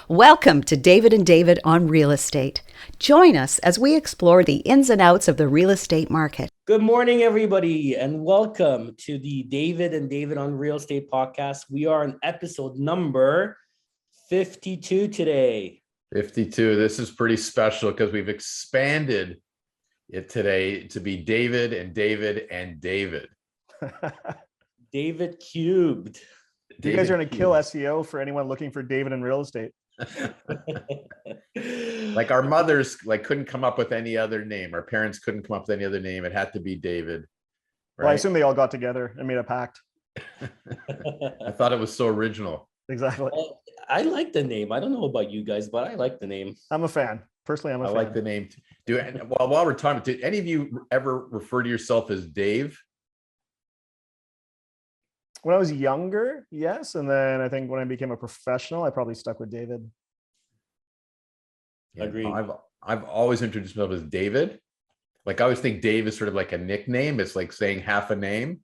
Welcome to David and David on Real Estate. Join us as we explore the ins and outs of the real estate market. Good morning, everybody, and welcome to the David and David on Real Estate podcast. We are on episode number 52 today. 52. This is pretty special because we've expanded it today to be David and David and David. David cubed. You guys are going to kill SEO for anyone looking for David in real estate. Like our mothers couldn't come up with any other name. Our parents couldn't come up with any other name. It had to be David. Right? Well, I assume they all got together and made a pact. I thought it was so original. Exactly. Well, I like the name. I don't know about you guys, but I like the name. I'm a fan. Personally, I'm a fan. I like the name. While we're talking, did any of you ever refer to yourself as Dave? When I was younger, yes. And then I think when I became a professional, I probably stuck with David. Yeah, Agreed. I've always introduced myself as David. Like I always think Dave is sort of like a nickname. It's like saying half a name.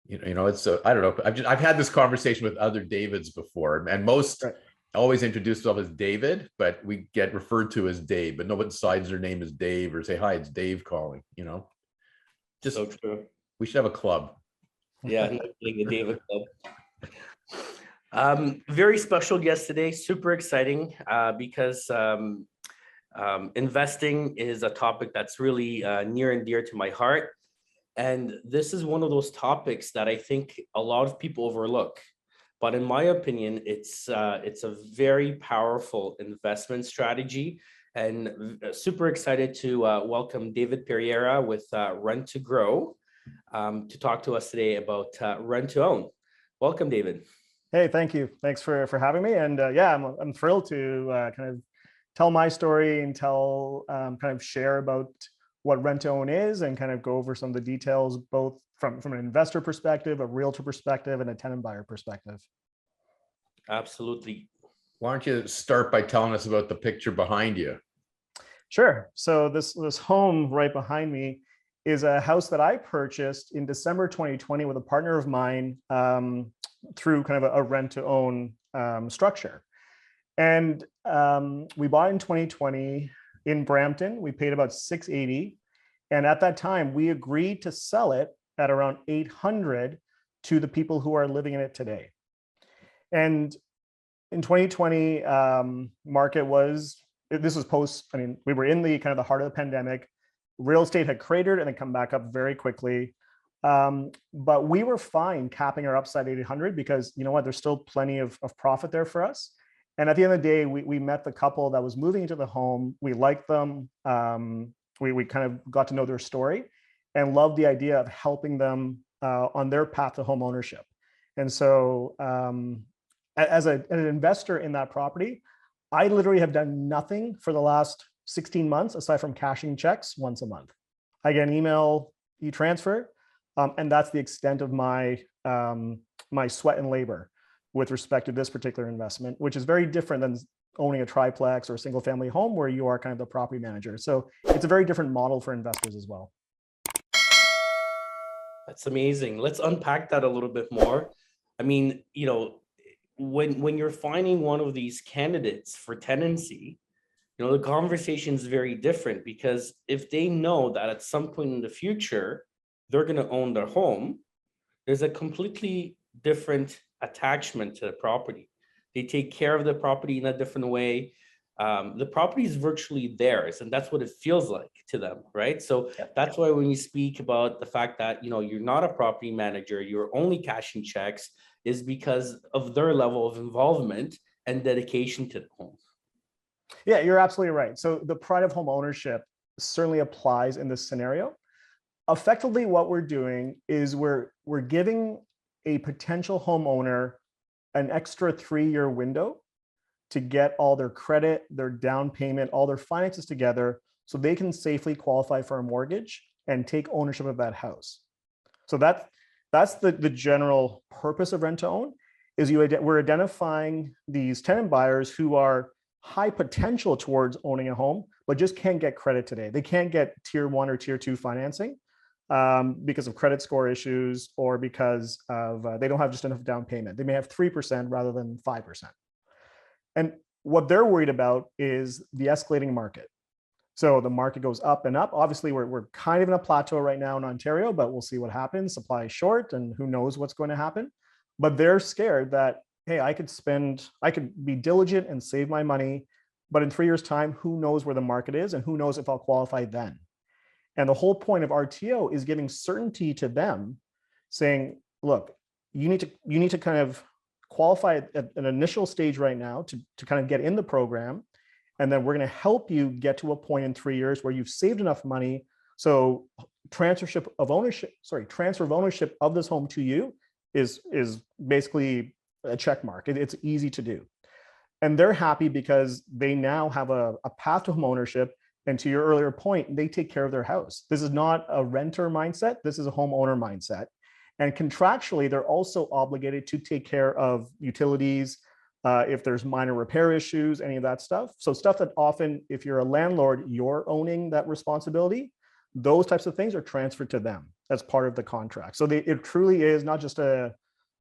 It's I don't know. I've had this conversation with other Davids before, and most always introduce themselves as David, but we get referred to as Dave. But nobody decides their name is Dave or say hi. It's Dave calling. Just So true. We should have a club. Yeah, like a David Club. Very special guest today. Super exciting because investing is a topic that's really near and dear to my heart. And this is one of those topics that I think a lot of people overlook. But in my opinion, it's a very powerful investment strategy. And super excited to welcome David Pereira with Rent to Grow to talk to us today about rent to own. Welcome, David. Hey, thank you. Thanks for having me. And I'm thrilled to kind of tell my story and kind of share about what rent to own is and kind of go over some of the details, both from an investor perspective, a realtor perspective, and a tenant buyer perspective. Absolutely. Why don't you start by telling us about the picture behind you? Sure. So this home right behind me is a house that I purchased in December 2020 with a partner of mine through kind of a rent to own structure. And we bought it in 2020 in Brampton. We paid about $680. And at that time, we agreed to sell it at around $800 to the people who are living in it today. And in 2020, this was post, we were in the kind of the heart of the pandemic. Real estate had cratered and then come back up very quickly. But we were fine capping our upside 800 because you know what, there's still plenty of profit there for us. And at the end of the day, we met the couple that was moving into the home. We liked them. We kind of got to know their story and loved the idea of helping them on their path to home ownership. And so as an investor in that property, I literally have done nothing for the last 16 months aside from cashing checks once a month. I get an email, e-transfer, and that's the extent of my sweat and labor with respect to this particular investment, which is very different than owning a triplex or a single family home where you are kind of the property manager. So it's a very different model for investors as well. That's amazing. Let's unpack that a little bit more. I mean, when you're finding one of these candidates for tenancy, the conversation is very different because if they know that at some point in the future, they're going to own their home, there's a completely different attachment to the property. They take care of the property in a different way. The property is virtually theirs, and that's what it feels like to them, right? So that's why when you speak about the fact that, you're not a property manager, you're only cashing checks, is because of their level of involvement and dedication to the home. Yeah, you're absolutely right. So the pride of home ownership certainly applies in this scenario. Effectively, what we're doing is we're giving a potential homeowner an extra 3-year window to get all their credit, their down payment, all their finances together so they can safely qualify for a mortgage and take ownership of that house. So that's the general purpose of rent to own, is we're identifying these tenant buyers who are high potential towards owning a home, but just can't get credit today. They can't get tier 1 or tier 2 financing because of credit score issues or because of they don't have just enough down payment. They may have 3% rather than 5%. And what they're worried about is the escalating market. So the market goes up and up. Obviously, we're kind of in a plateau right now in Ontario, but we'll see what happens. Supply is short, and who knows what's going to happen. But they're scared that, hey, I could be diligent and save my money, but in 3 years' time, who knows where the market is, and who knows if I'll qualify then. And the whole point of RTO is giving certainty to them, saying, look, you need to kind of qualify at an initial stage right now to kind of get in the program. And then we're going to help you get to a point in 3 years where you've saved enough money. So transfer of ownership of this home to you is basically a check mark. It's easy to do. And they're happy because they now have a path to home ownership. And to your earlier point, they take care of their house. This is not a renter mindset. This is a homeowner mindset. And contractually, they're also obligated to take care of utilities, if there's minor repair issues, any of that stuff. So stuff that often, if you're a landlord, you're owning that responsibility. Those types of things are transferred to them as part of the contract. So it truly is not just an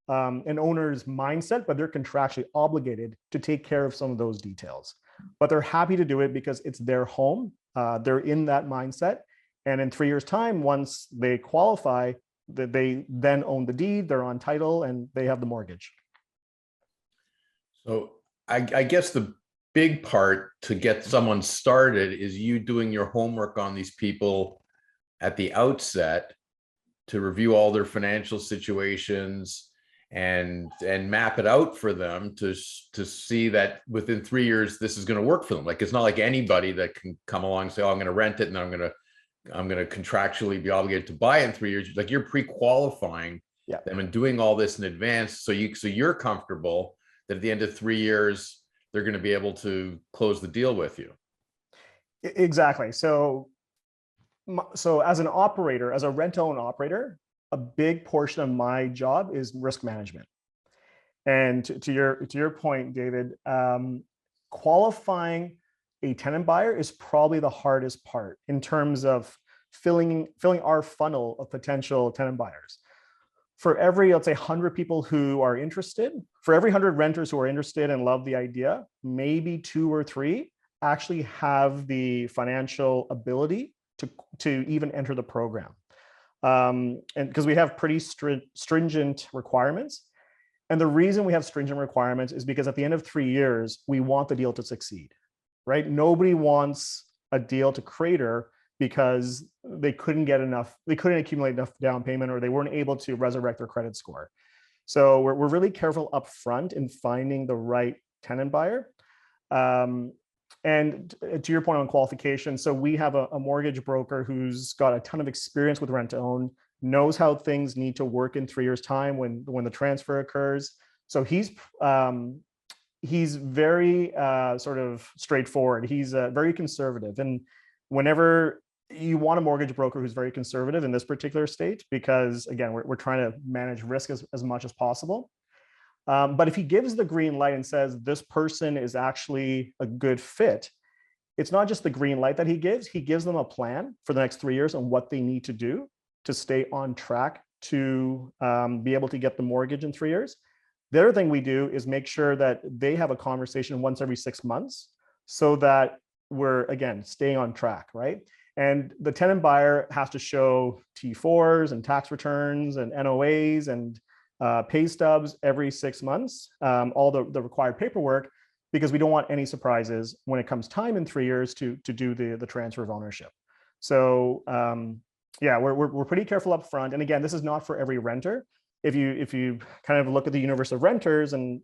owner's mindset, but they're contractually obligated to take care of some of those details. But they're happy to do it because it's their home. They're in that mindset. And in 3 years' time, once they qualify, they then own the deed, they're on title, and they have the mortgage. So I guess the big part to get someone started is you doing your homework on these people at the outset to review all their financial situations and map it out for them to see that within 3 years this is going to work for them. Like, it's not like anybody that can come along and say, oh, I'm going to rent it and I'm going to contractually be obligated to buy it in 3 years. Like, you're pre-qualifying them and doing all this in advance, so you're comfortable that at the end of 3 years they're going to be able to close the deal with you. Exactly. So as an operator, as a rent-own operator, a big portion of my job is risk management. And to your point, David, qualifying a tenant buyer is probably the hardest part in terms of filling our funnel of potential tenant buyers. For every, let's say, 100 people who are interested, for every 100 renters who are interested and love the idea, maybe 2 or 3 actually have the financial ability to even enter the program. And because we have pretty stringent requirements. And the reason we have stringent requirements is because at the end of 3 years, we want the deal to succeed, right? Nobody wants a deal to crater because they couldn't accumulate enough down payment, or they weren't able to resurrect their credit score. So we're really careful up front in finding the right tenant buyer. And to your point on qualification, so we have a mortgage broker who's got a ton of experience with rent to own, knows how things need to work in 3 years' time when the transfer occurs. So he's very sort of straightforward. He's very conservative. And whenever you want a mortgage broker who's very conservative in this particular state, because again, we're trying to manage risk as much as possible. But if he gives the green light and says this person is actually a good fit, it's not just the green light that he gives them a plan for the next 3 years on what they need to do to stay on track to be able to get the mortgage in 3 years. The other thing we do is make sure that they have a conversation once every 6 months so that we're, again, staying on track, right? And the tenant buyer has to show T4s and tax returns and NOAs and pay stubs every 6 months, all the required paperwork, because we don't want any surprises when it comes time in 3 years to do the transfer of ownership. So yeah, we're pretty careful up front. And again, this is not for every renter. If you kind of look at the universe of renters and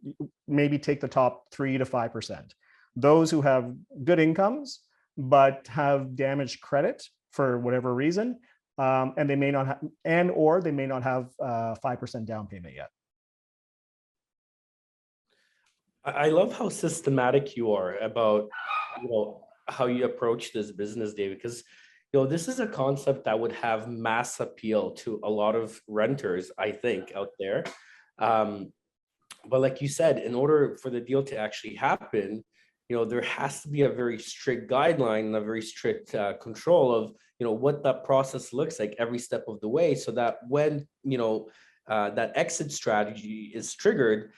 maybe take the top 3 to 5%, those who have good incomes but have damaged credit for whatever reason, and they may not have, or they may not have 5% down payment yet. I love how systematic you are about, how you approach this business, David, because, this is a concept that would have mass appeal to a lot of renters, I think, out there. But like you said, in order for the deal to actually happen, there has to be a very strict guideline and a very strict control of, what that process looks like every step of the way, so that when, that exit strategy is triggered,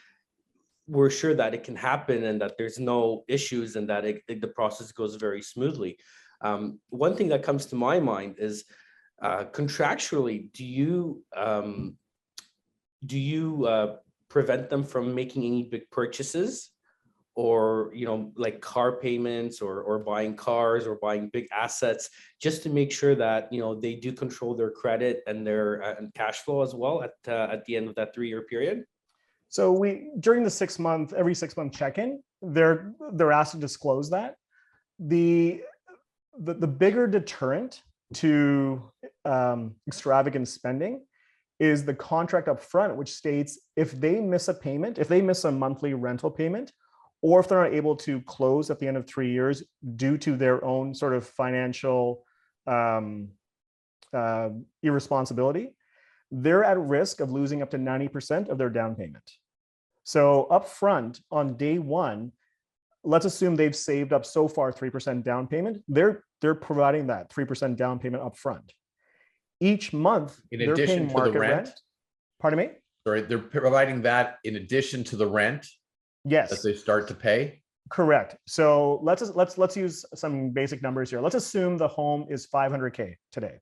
we're sure that it can happen and that there's no issues and that the process goes very smoothly. One thing that comes to my mind is contractually, do you prevent them from making any big purchases, or like car payments, or buying cars or buying big assets, just to make sure that they do control their credit and their and cash flow as well at the end of that 3-year period? So during the every 6-month check-in, they're asked to disclose that. The bigger deterrent to extravagant spending is the contract up front, which states if they miss a payment, if they miss a monthly rental payment, or if they're not able to close at the end of 3 years due to their own sort of financial irresponsibility, they're at risk of losing up to 90% of their down payment. So up front on day one, let's assume they've saved up so far 3% down payment. They're providing that 3% down payment up front. Each month, In addition to the rent? Pardon me? Sorry, they're providing that in addition to the rent Yes. that they start to pay? Correct. So let's use some basic numbers here. Let's assume the home is $500K today,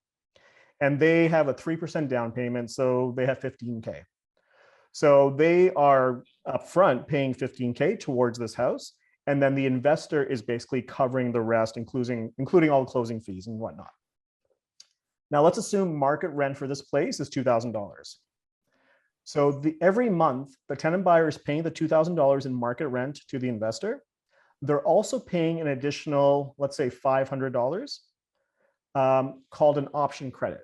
and they have a 3% down payment, so they have $15K. So they are upfront paying $15K towards this house, and then the investor is basically covering the rest, including all the closing fees and whatnot. Now let's assume market rent for this place is $2,000. So every month, the tenant buyer is paying the $2,000 in market rent to the investor. They're also paying an additional, let's say $500, called an option credit.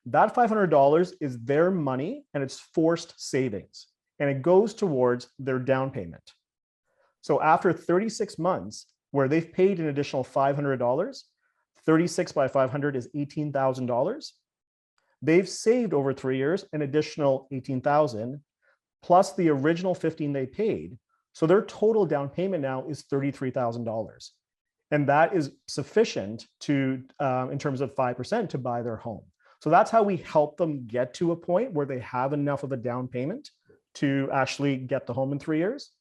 That $500 is their money and it's forced savings, and it goes towards their down payment. So after 36 months, where they've paid an additional $500, 36 by 500 is $18,000. They've saved over 3 years an additional $18,000 plus the original $15,000 they paid. So their total down payment now is $33,000. And that is sufficient to, in terms of 5%, to buy their home. So that's how we help them get to a point where they have enough of a down payment to actually get the home in 3 years.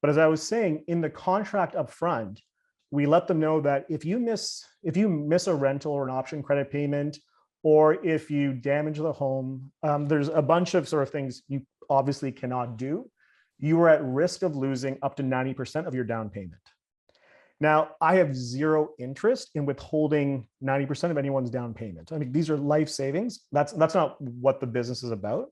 But as I was saying, in the contract up front, we let them know that if you miss a rental or an option credit payment, or if you damage the home, there's a bunch of sort of things you obviously cannot do. You are at risk of losing up to 90% of your down payment. Now, I have zero interest in withholding 90% of anyone's down payment. I mean, these are life savings. That's not what the business is about.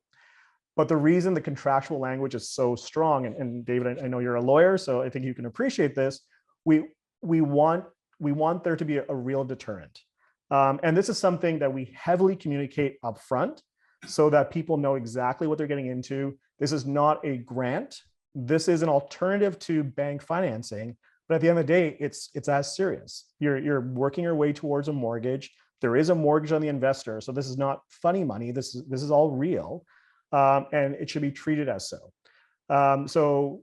But the reason the contractual language is so strong, and David, I know you're a lawyer, so I think you can appreciate this. We want there to be a real deterrent. And this is something that we heavily communicate upfront so that people know exactly what they're getting into. This is not a grant. This is an alternative to bank financing. But at the end of the day, it's as serious. You're working your way towards a mortgage. There is a mortgage on the investor. So this is not funny money. This is all real. And it should be treated as so. So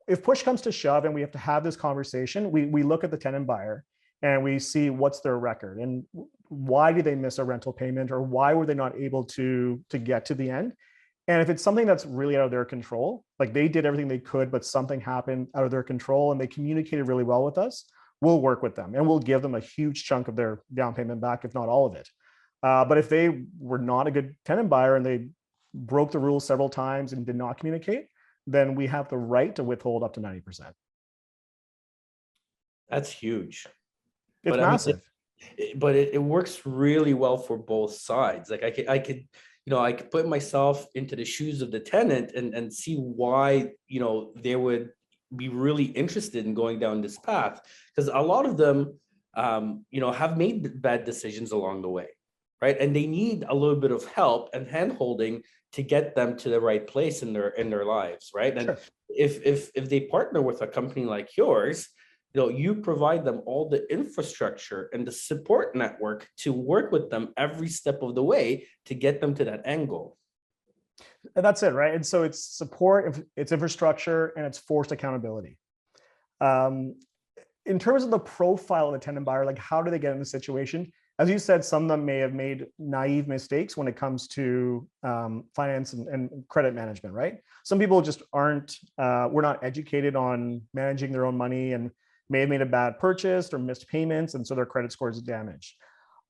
if push comes to shove and we have to have this conversation, we look at the tenant buyer and we see what's their record and why did they miss a rental payment, or why were they not able to get to the end. And if it's something that's really out of their control, like they did everything they could, but something happened out of their control and they communicated really well with us, we'll work with them and we'll give them a huge chunk of their down payment back, if not all of it. But if they were not a good tenant buyer and they broke the rules several times and did not communicate, then we have the right to withhold up to 90%. That's huge. It's massive. But it works really well for both sides. Like I could put myself into the shoes of the tenant and see why, they would be really interested in going down this path, because a lot of them, have made bad decisions along the way, right? And they need a little bit of help and handholding to get them to the right place in their lives, right? And Sure. if they partner with a company like yours, you provide them all the infrastructure and the support network to work with them every step of the way to get them to that end goal. And that's it, right? And so it's support, it's infrastructure, and it's forced accountability. In terms of the profile of the tenant buyer, like how do they get in the situation? as you said, some of them may have made naive mistakes when it comes to finance and credit management, right? Some people just were not educated on managing their own money and may have made a bad purchase or missed payments, and so their credit score is damaged.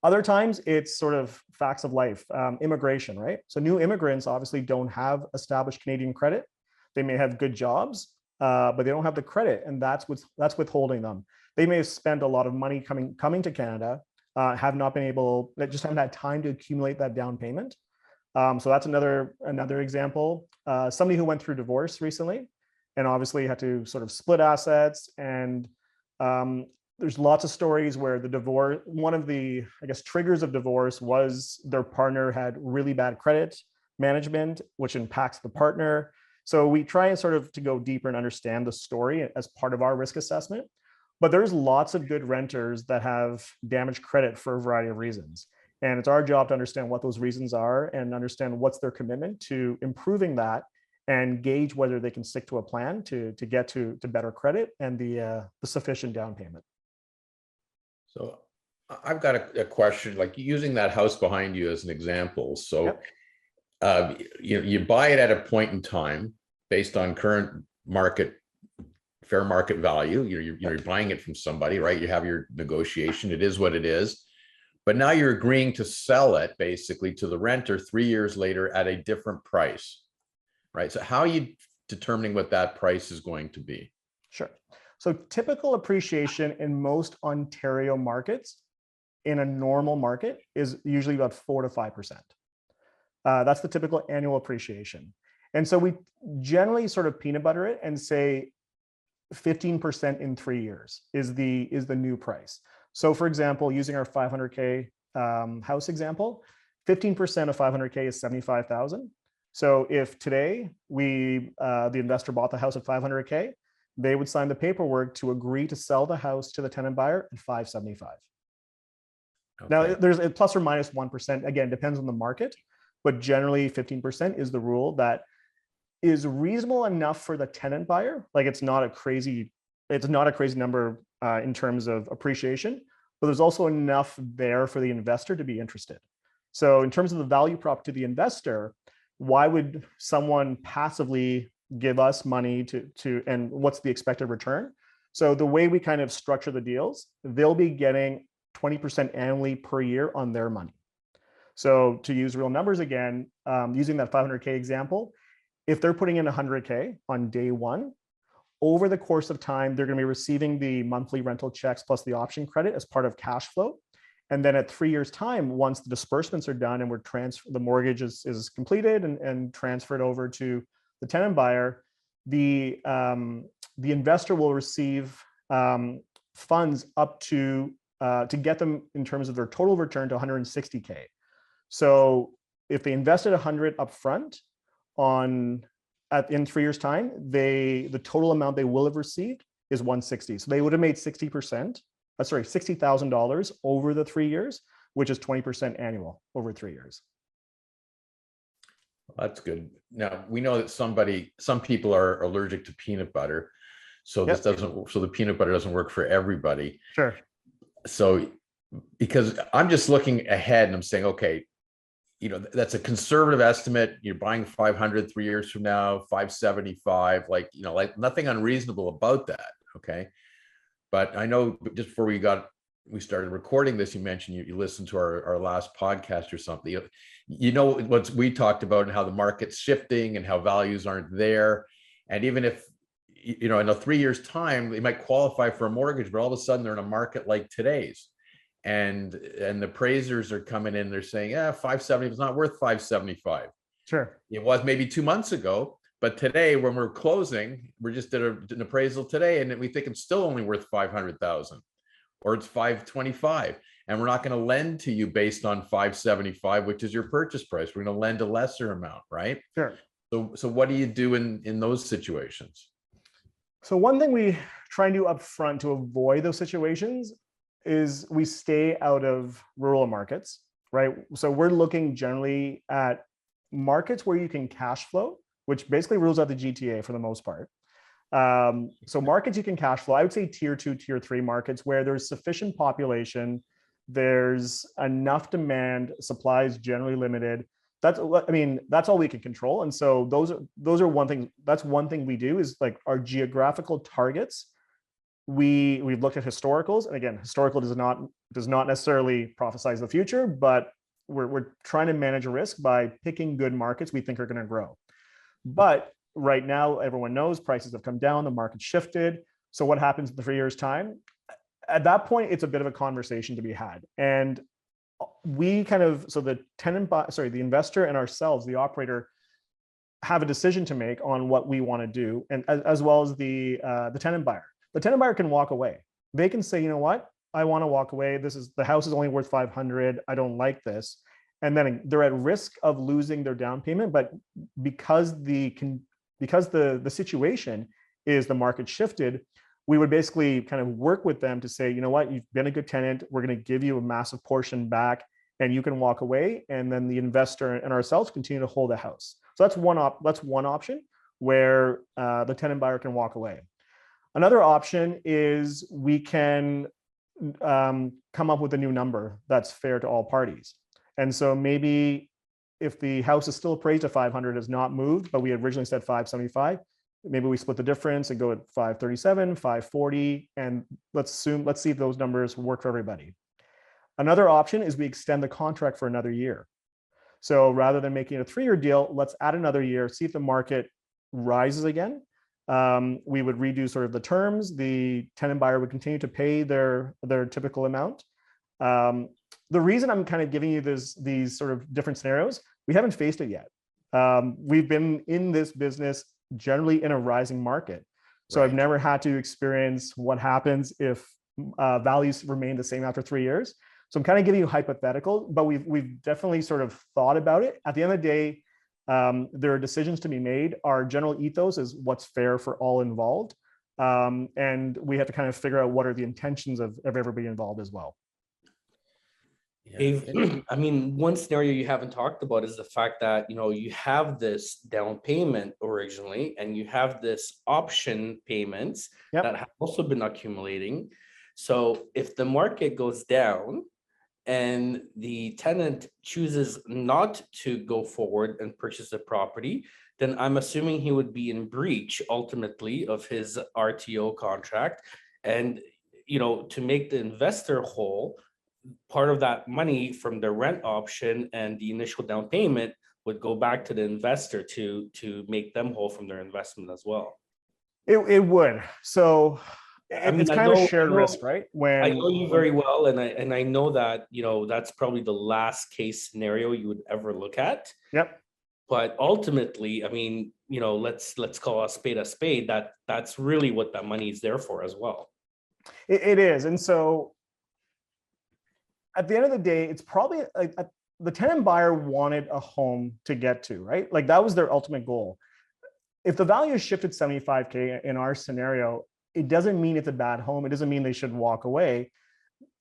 Other times it's sort of facts of life, immigration, right? So new immigrants obviously don't have established Canadian credit. They may have good jobs, but they don't have the credit, and that's withholding them. They may have spent a lot of money coming to Canada, have not been able, just haven't had time to accumulate that down payment. So that's another example. Somebody who went through divorce recently, and obviously had to sort of split assets, and there's lots of stories where the divorce, one of the, I guess, triggers of divorce was their partner had really bad credit management, which impacts the partner. So we try and sort of to go deeper and understand the story as part of our risk assessment. But there's lots of good renters that have damaged credit for a variety of reasons. And it's our job to understand what those reasons are and understand what's their commitment to improving that, and gauge whether they can stick to a plan to get to better credit and the sufficient down payment. So I've got a question, like using that house behind you as an example. So Yep. you buy it at a point in time based on current market, fair market value. You're buying it from somebody, right? You have your negotiation. It is what it is. But now you're agreeing to sell it basically to the renter 3 years later at a different price, right? So how are you determining what that price is going to be? Sure. So typical appreciation in most Ontario markets in a normal market is usually about 4 to 5%. That's the typical annual appreciation. And so we generally sort of peanut butter it and say 15% in 3 years is the new price. So for example, using our 500K house example, 15% of 500K is 75,000. So if today the investor bought the house at 500K, they would sign the paperwork to agree to sell the house to the tenant buyer at 575. Okay. Now there's a plus or minus 1%, again, depends on the market, but generally 15% is the rule that is reasonable enough for the tenant buyer. Like it's not a crazy number in terms of appreciation, but there's also enough there for the investor to be interested. So in terms of the value prop to the investor, why would someone passively give us money to and what's the expected return? So the way we kind of structure the deals, they'll be getting 20% annually per year on their money. So to use real numbers again, using that 500K example, if they're putting in 100K on day one, over the course of time, they're going to be receiving the monthly rental checks plus the option credit as part of cash flow. And then at 3 years' time, once the disbursements are done and the mortgage is completed and transferred over to the tenant buyer, the investor will receive funds up to get them in terms of their total return to 160K. So if they invested 100 upfront in 3 years' time, the total amount they will have received is 160. So they would have made $60,000 over the 3 years, which is 20% annual over 3 years. That's good. Now we know that some people are allergic to peanut butter, so Yep. so the peanut butter doesn't work for everybody. Sure. So because I'm just looking ahead and I'm saying, okay, that's a conservative estimate. You're buying 500 3 years from now, 575, like nothing unreasonable about that. Okay. But I know just before we started recording this, you mentioned you listened to our last podcast or something. What we talked about and how the market's shifting and how values aren't there. And even if, in a 3 years' time, they might qualify for a mortgage, but all of a sudden they're in a market like today's. And the appraisers are coming in, they're saying, 570 is not worth 575. Sure. It was maybe 2 months ago, but today when we're closing, we just did an appraisal today and we think it's still only worth 500,000 or it's 525. And we're not going to lend to you based on 575, which is your purchase price. We're going to lend a lesser amount, right? Sure. So what do you do in those situations? So one thing we try and do upfront to avoid those situations is we stay out of rural markets, right? So we're looking generally at markets where you can cash flow, which basically rules out the GTA for the most part. So markets you can cash flow, I would say tier 2, tier 3 markets where there's sufficient population there's enough demand, supply is generally limited. That's all we can control. And so those are one thing. That's one thing we do is like our geographical targets. We've looked at historicals, and again, historical does not necessarily prophesize the future, but we're trying to manage a risk by picking good markets we think are going to grow. But right now, everyone knows prices have come down, the market shifted. So what happens in 3 years' time? At that point, it's a bit of a conversation to be had. And so the the investor and ourselves, the operator, have a decision to make on what we want to do, and as well as the tenant buyer. The tenant buyer can walk away. They can say, you know what, I want to walk away. The house is only worth 500. I don't like this. And then they're at risk of losing their down payment. But because the situation is the market shifted, we would basically kind of work with them to say, you know what, you've been a good tenant. We're going to give you a massive portion back and you can walk away. And then the investor and ourselves continue to hold the house. So that's one option where the tenant buyer can walk away. Another option is we can come up with a new number that's fair to all parties. And so maybe if the house is still appraised at 500, has not moved, but we originally said 575, maybe we split the difference and go at 537, 540, and let's see if those numbers work for everybody. Another option is we extend the contract for another year. So rather than making a 3-year deal, let's add another year, see if the market rises again. We would redo sort of the terms. The tenant buyer would continue to pay their typical amount. The reason I'm kind of giving you these sort of different scenarios, we haven't faced it yet. We've been in this business generally in a rising market. So right. I've never had to experience what happens if values remain the same after 3 years. So I'm kind of giving you hypothetical, but we've definitely sort of thought about it. At the end of the day, there are decisions to be made. Our general ethos is what's fair for all involved. And we have to kind of figure out what are the intentions of everybody involved as well. Dave, I mean, one scenario you haven't talked about is the fact that, you know, you have this down payment originally, and you have this option payments that have also been accumulating. So if the market goes down and the tenant chooses not to go forward and purchase the property, then I'm assuming he would be in breach ultimately of his RTO contract. And, you know, to make the investor whole, part of that money from the rent option and the initial down payment would go back to the investor to make them whole from their investment as well. It would. So it's kind of shared risk, right? I know you very well, and I know that, you know, that's probably the last case scenario you would ever look at. Yep. But ultimately, I mean, you know, let's call a spade a spade. That's really what that money is there for as well. It is, and so at the end of the day, it's probably like the tenant buyer wanted a home to get to, right? Like that was their ultimate goal. If the value shifted 75K in our scenario, it doesn't mean it's a bad home. It doesn't mean they should walk away.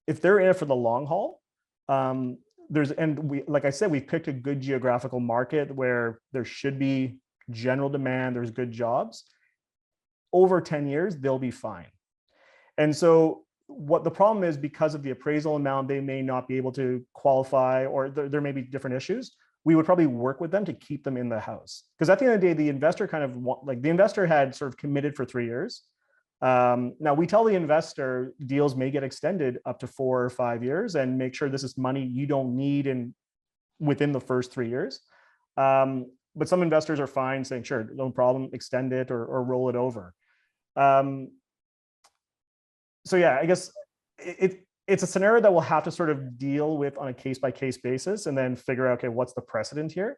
If they're in it for the long haul, like I said, we've picked a good geographical market where there should be general demand, there's good jobs. Over 10 years, they'll be fine. And so what the problem is, because of the appraisal amount, they may not be able to qualify, or there may be different issues. We would probably work with them to keep them in the house. Because at the end of the day, the investor the investor had sort of committed for 3 years. Now we tell the investor deals may get extended up to 4 or 5 years, and make sure this is money you don't need within the first 3 years. But some investors are fine saying, sure, no problem, extend it or roll it over. So yeah, I guess it's a scenario that we'll have to sort of deal with on a case-by-case basis, and then figure out, okay, what's the precedent here?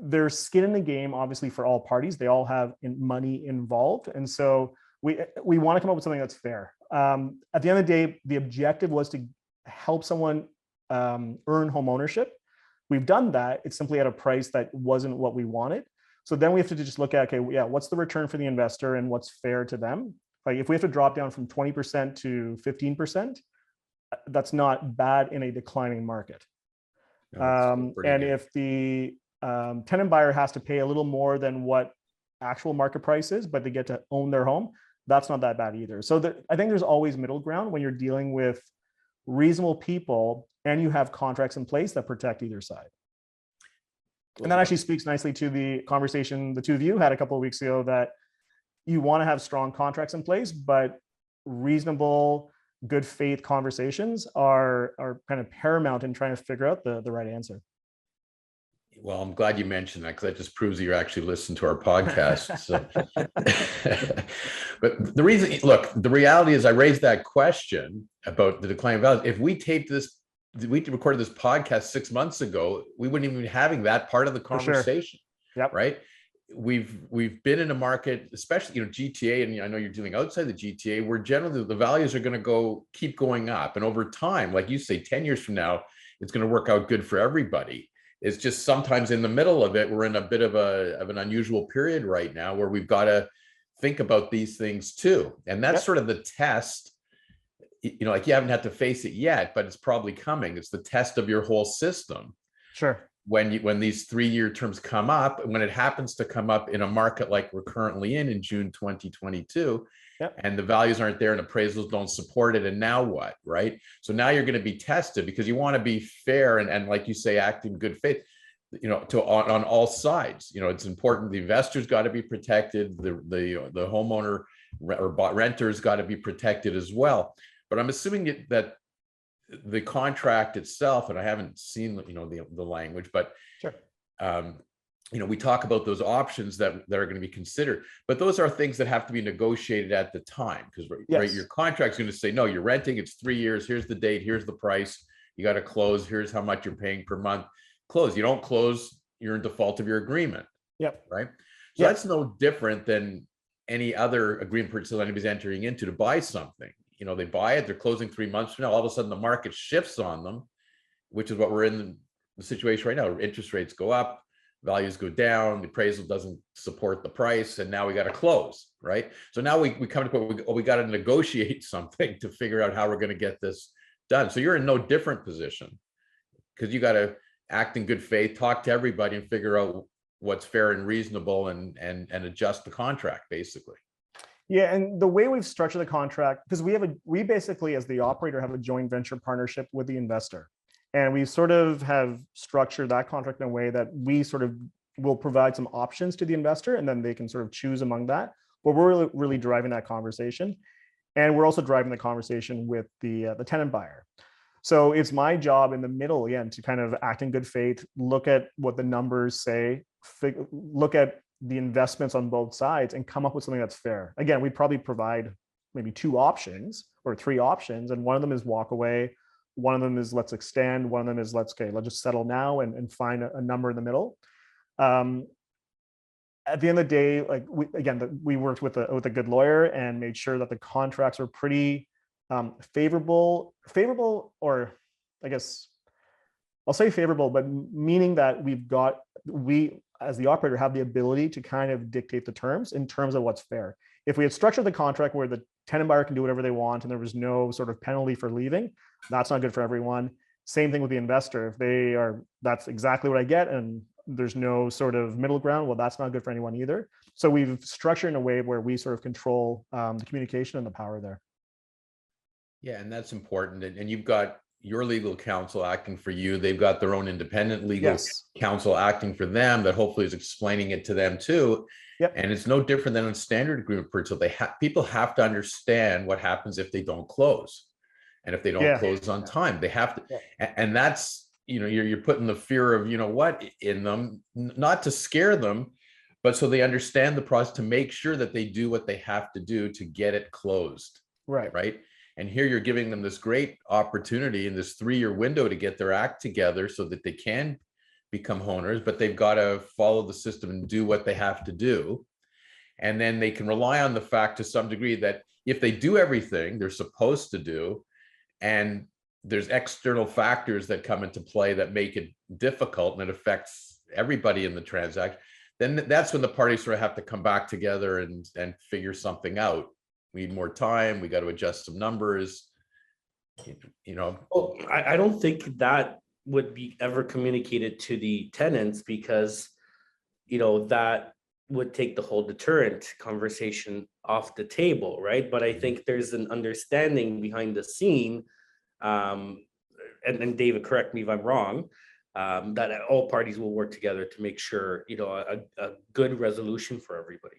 There's skin in the game, obviously, for all parties. They all have money involved. And so we want to come up with something that's fair. At the end of the day, the objective was to help someone earn home ownership. We've done that. It's simply at a price that wasn't what we wanted. So then we have to just look at, okay, yeah, what's the return for the investor and what's fair to them? Like if we have to drop down from 20% to 15%, that's not bad in a declining market. And good. If the tenant buyer has to pay a little more than what actual market price is, but they get to own their home, that's not that bad either. So I think there's always middle ground when you're dealing with reasonable people, and you have contracts in place that protect either side. And that actually speaks nicely to the conversation the two of you had a couple of weeks ago, that you want to have strong contracts in place, but reasonable, good faith conversations are kind of paramount in trying to figure out the right answer. Well, I'm glad you mentioned that, because that just proves that you're actually listening to our podcast. So. But the reason, look, the reality is I raised that question about the decline of values. If we recorded this podcast 6 months ago, we wouldn't even be having that part of the conversation. Sure. Yep. Right. We've been in a market, especially, GTA, and I know you're doing outside the GTA, where generally the values are going to keep going up. And over time, like you say, 10 years from now, it's going to work out good for everybody. It's just sometimes in the middle of it, we're in a bit of an unusual period right now where we've got to think about these things too. And that's sort of the test, like you haven't had to face it yet, but it's probably coming. It's the test of your whole system. Sure. When these 3-year terms come up, when it happens to come up in a market like we're currently in June 2022, and the values aren't there and appraisals don't support it, and now what, right? So now you're going to be tested, because you want to be fair and like you say, act in good faith, on all sides. It's important. The investor's got to be protected. The homeowner or renters got to be protected as well. But I'm assuming that the contract itself, and I haven't seen the language, but sure. We talk about those options that are going to be considered, but those are things that have to be negotiated at the time, because right, your contract's going to say, no, you're renting, it's 3 years, here's the date, here's the price, you got to close, here's how much you're paying per month. Close. You don't close, you're in default of your agreement. Yep. Right. So that's no different than any other agreement purchase anybody's entering into to buy something. They buy it, they're closing 3 months from now, all of a sudden the market shifts on them, which is what we're in the situation right now. Interest rates go up, values go down, the appraisal doesn't support the price, and now we got to close, right? So now we come to the point, we got to negotiate something to figure out how we're going to get this done. So you're in no different position, because you got to act in good faith, talk to everybody, and figure out what's fair and reasonable, and adjust the contract, basically. Yeah, and the way we've structured the contract, because we basically, as the operator, have a joint venture partnership with the investor. And we sort of have structured that contract in a way that we sort of will provide some options to the investor, and then they can sort of choose among that. But we're really driving that conversation. And we're also driving the conversation with the tenant buyer. So it's my job in the middle, again, to kind of act in good faith, look at what the numbers say, look at the investments on both sides, and come up with something that's fair. Again, we probably provide maybe 2 options or 3 options, and one of them is walk away. One of them is let's extend. One of them is let's just settle now and find a number in the middle. At the end of the day, we worked with a good lawyer and made sure that the contracts were pretty favorable, or I guess I'll say favorable, but meaning that we as the operator have the ability to kind of dictate the terms in terms of what's fair. If we had structured the contract where the tenant buyer can do whatever they want and there was no sort of penalty for leaving, that's not good for everyone. Same thing with the investor. If that's exactly what I get and there's no sort of middle ground, well, that's not good for anyone either. So we've structured in a way where we sort of control the communication and the power there. Yeah, and that's important. And you've got your legal counsel acting for you. They've got their own independent legal counsel acting for them that hopefully is explaining it to them too. Yep. And it's no different than a standard agreement purchase. People have to understand what happens if they don't close, and if they don't close on time. They have to, and that's you're putting the fear of in them, not to scare them, but so they understand the process, to make sure that they do what they have to do to get it closed. Right. And here you're giving them this great opportunity in this 3-year window to get their act together so that they can become owners, but they've got to follow the system and do what they have to do. And then they can rely on the fact to some degree that if they do everything they're supposed to do, and there's external factors that come into play that make it difficult and it affects everybody in the transaction, then that's when the parties sort of have to come back together and figure something out. We need more time. We got to adjust some numbers. Well, I don't think that would be ever communicated to the tenants, because that would take the whole deterrent conversation off the table, right? But I think there's an understanding behind the scene and David, correct me if I'm wrong, that all parties will work together to make sure, a good resolution for everybody.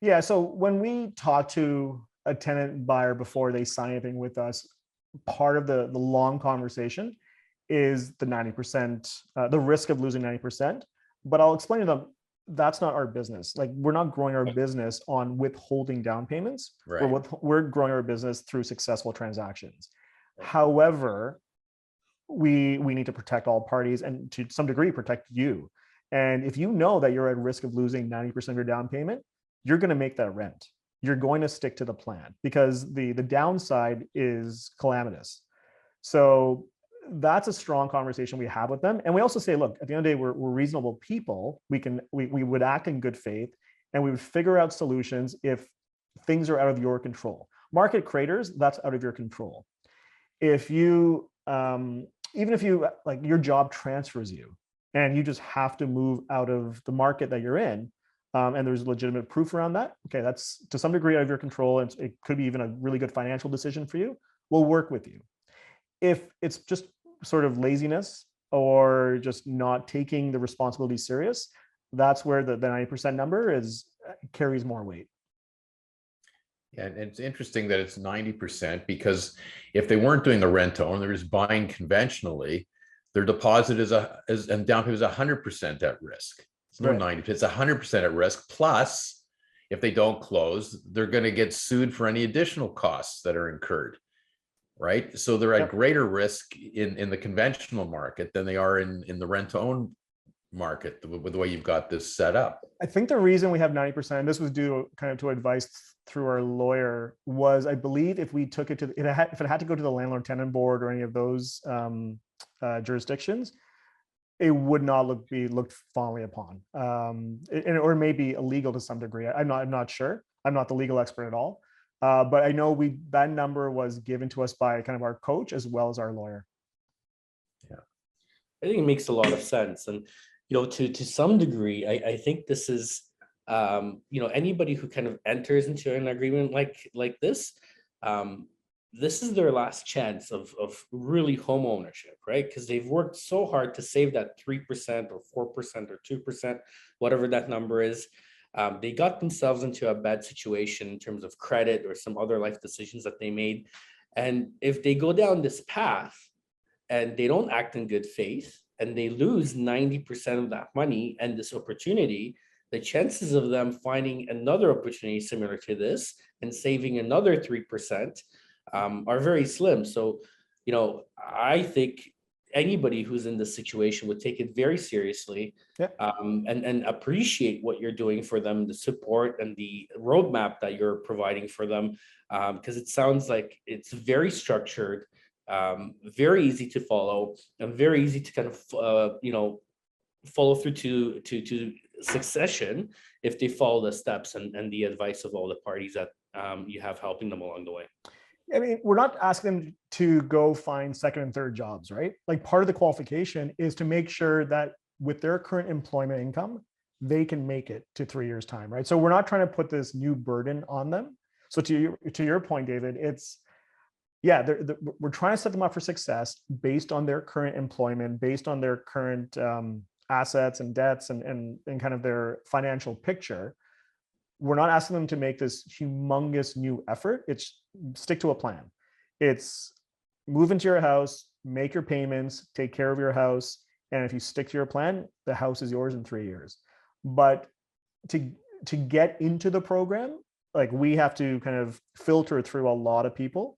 Yeah. So when we talk to a tenant buyer before they sign anything with us, part of the long conversation is the 90%, the risk of losing 90%. But I'll explain to them that's not our business. Like, we're not growing our business on withholding down payments. Right. We're growing our business through successful transactions. However, we need to protect all parties and to some degree protect you. And if you know that you're at risk of losing 90% of your down payment, you're going to make that rent. You're going to stick to the plan because the downside is calamitous. So that's a strong conversation we have with them. And we also say, look, at the end of the day, we're reasonable people. We would act in good faith and we would figure out solutions if things are out of your control. Market creators, that's out of your control. If you, even if you, like, your job transfers you and you just have to move out of the market that you're in, and there's legitimate proof around that, okay, that's to some degree out of your control, and it could be even a really good financial decision for you, we'll work with you. If it's just sort of laziness or just not taking the responsibility serious, that's where the 90% number carries more weight. And it's interesting that it's 90%, because if they weren't doing the rent to own, they're just buying conventionally, their deposit and down payment is 100% at risk. It's no 90%, it's 100% at risk. Plus, if they don't close, they're going to get sued for any additional costs that are incurred. Right. So they're at greater risk in the conventional market than they are in the rent to own market with the way you've got this set up. I think the reason we have 90%, this was due kind of to advice through our lawyer, was I believe if we took it to, if it had to go to the landlord tenant board or any of those jurisdictions, it would not be looked fondly upon, or maybe illegal to some degree. I'm not sure. I'm not the legal expert at all. But I know that number was given to us by kind of our coach as well as our lawyer. Yeah, I think it makes a lot of sense. And, to some degree, I think this is, anybody who kind of enters into an agreement like this, this is their last chance of really home ownership, right? Because they've worked so hard to save that 3% or 4% or 2%, whatever that number is. They got themselves into a bad situation in terms of credit or some other life decisions that they made. And if they go down this path and they don't act in good faith and they lose 90% of that money and this opportunity, the chances of them finding another opportunity similar to this and saving another 3% are very slim. So, I think anybody who's in this situation would take it very seriously, and appreciate what you're doing for them, the support and the roadmap that you're providing for them, because it sounds like it's very structured, very easy to follow, and very easy to kind of follow through to succession if they follow the steps and the advice of all the parties that you have helping them along the way. I mean, we're not asking them to go find second and third jobs, right? Like, part of the qualification is to make sure that with their current employment income, they can make it to 3 years' time, right? So we're not trying to put this new burden on them. So to your point, David, it's, we're trying to set them up for success based on their current employment, based on their current assets and debts and kind of their financial picture. We're not asking them to make this humongous new effort. It's stick to a plan. It's move into your house, make your payments, take care of your house. And if you stick to your plan, the house is yours in 3 years. But to get into the program, like, we have to kind of filter through a lot of people,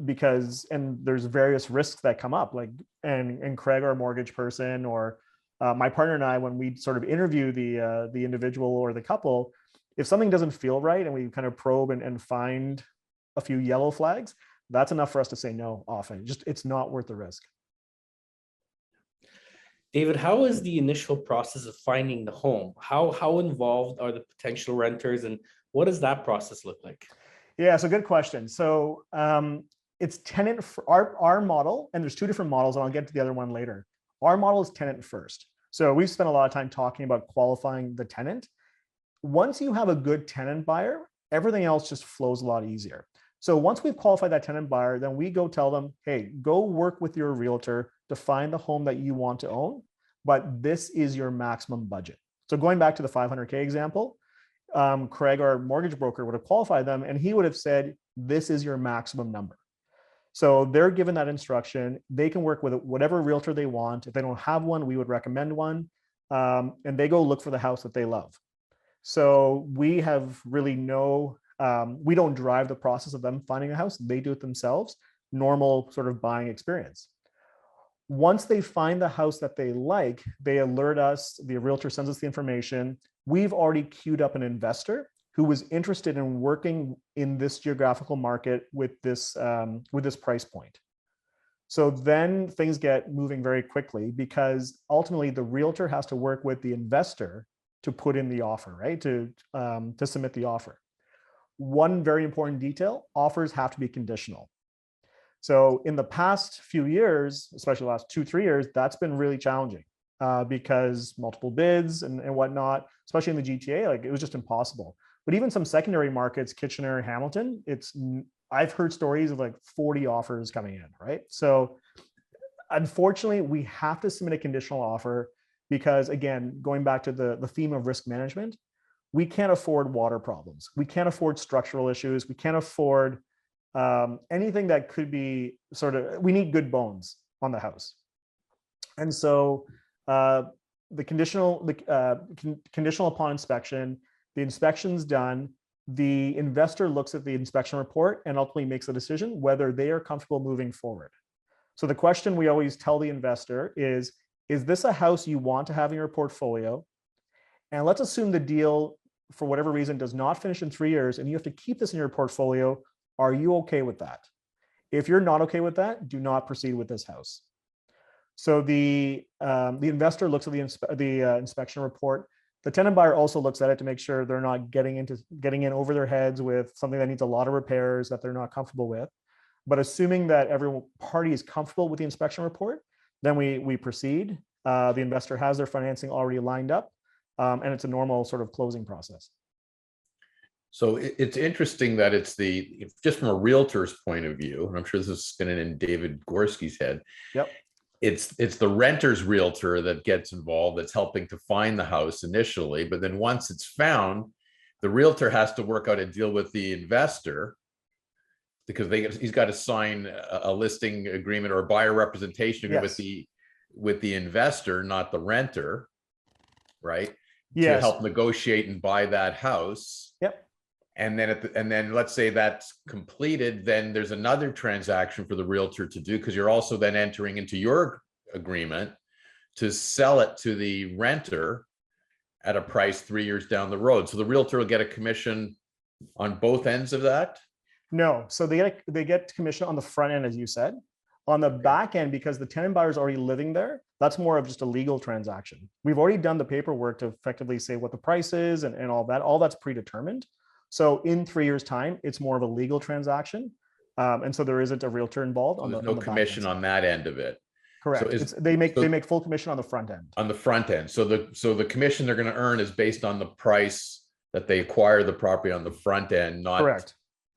because, and there's various risks that come up, like, and Craig, our mortgage person, or my partner and I, when we sort of interview the individual or the couple, if something doesn't feel right and we kind of probe and find a few yellow flags, that's enough for us to say no often. It's not worth the risk. David, how is the initial process of finding the home? How involved are the potential renters, and what does that process look like? Yeah, so good question. So it's tenant for our model, and there's two different models, and I'll get to the other one later. Our model is tenant first. So we've spent a lot of time talking about qualifying the tenant. Once you have a good tenant buyer, everything else just flows a lot easier. So once we've qualified that tenant buyer, then we go tell them, hey, go work with your realtor to find the home that you want to own, but this is your maximum budget. So going back to the 500K example, Craig, our mortgage broker, would have qualified them and he would have said, this is your maximum number. So they're given that instruction. They can work with whatever realtor they want. If they don't have one, we would recommend one. And they go look for the house that they love. So we have really we don't drive the process of them finding a house. They do it themselves. Normal sort of buying experience. Once they find the house that they like, they alert us, the realtor sends us the information. We've already queued up an investor who was interested in working in this geographical market with this price point. So then things get moving very quickly because ultimately the realtor has to work with the investor to put in the offer, right? To submit the offer. One very important detail, offers have to be conditional. So in the past few years, especially the last 2-3 years, that's been really challenging because multiple bids and whatnot, especially in the GTA, like it was just impossible. But even some secondary markets, Kitchener, Hamilton, I've heard stories of like 40 offers coming in, right? So unfortunately, we have to submit a conditional offer because again, going back to the theme of risk management, we can't afford water problems. We can't afford structural issues. We can't afford anything that could be we need good bones on the house. And so the conditional upon inspection, the inspection's done, the investor looks at the inspection report and ultimately makes a decision whether they are comfortable moving forward. So the question we always tell the investor is this a house you want to have in your portfolio? And let's assume the deal, for whatever reason, does not finish in 3 years and you have to keep this in your portfolio. Are you okay with that? If you're not okay with that, do not proceed with this house. So the investor looks at the inspection report. The tenant buyer also looks at it to make sure they're not getting in over their heads with something that needs a lot of repairs that they're not comfortable with. But assuming that every party is comfortable with the inspection report, then we proceed. The investor has their financing already lined up, and it's a normal sort of closing process. So it's interesting that it's just from a realtor's point of view, and I'm sure this is spinning in David Gorski's head. Yep. It's the renter's realtor that gets involved, that's helping to find the house initially, but then once it's found, the realtor has to work out a deal with the investor because he's got to sign a listing agreement or buyer representation agreement with the investor, not the renter, right? Yes. To help negotiate and buy that house. Yep. And then let's say that's completed, then there's another transaction for the realtor to do, because you're also then entering into your agreement to sell it to the renter at a price 3 years down the road. So the realtor will get a commission on both ends of that? No, so they get commission on the front end, as you said. On the back end, because the tenant buyer is already living there, that's more of just a legal transaction. We've already done the paperwork to effectively say what the price is and all that. All that's predetermined. So in 3 years' time, it's more of a legal transaction. And so there isn't a realtor involved. So there's no commission on that end of it. Correct. So they make full commission on the front end. On the front end. So the commission they're going to earn is based on the price that they acquire the property on the front end, not correct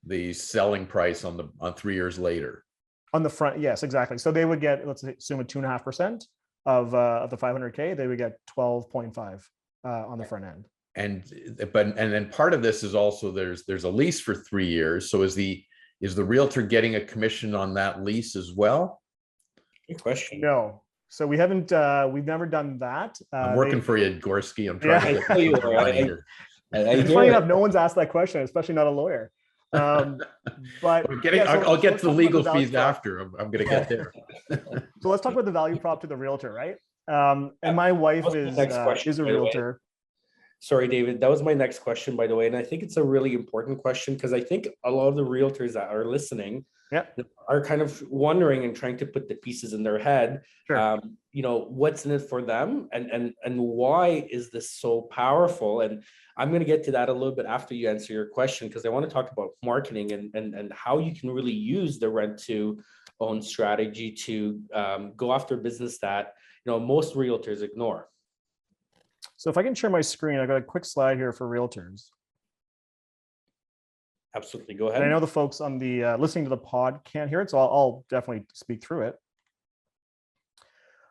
the selling price on 3 years later. On the front, yes, exactly. So they would get, let's assume, a 2.5% of the 500K. They would get 12.5 on the front end. And then part of this is also there's a lease for 3 years. So is the realtor getting a commission on that lease as well? Good question. No. So we haven't. We've never done that. I'm working for you, Gorski. I'm trying to get you some money here. It's funny enough, no one's asked that question, especially not a lawyer. But I'll get to the legal fees after. I'm going to get there. So let's talk about the value prop to the realtor, right? And my wife is a realtor. Sorry, David, that was my next question, by the way. And I think it's a really important question because I think a lot of the realtors that are listening are kind of wondering and trying to put the pieces in their head. Sure. What's in it for them and why is this so powerful? And I'm going to get to that a little bit after you answer your question, because I want to talk about marketing and how you can really use the rent to own strategy to go after business that, most realtors ignore. So if I can share my screen, I've got a quick slide here for realtors. Absolutely. Go And I ahead. know the folks on the listening to the pod can't hear it, so I'll definitely speak through it.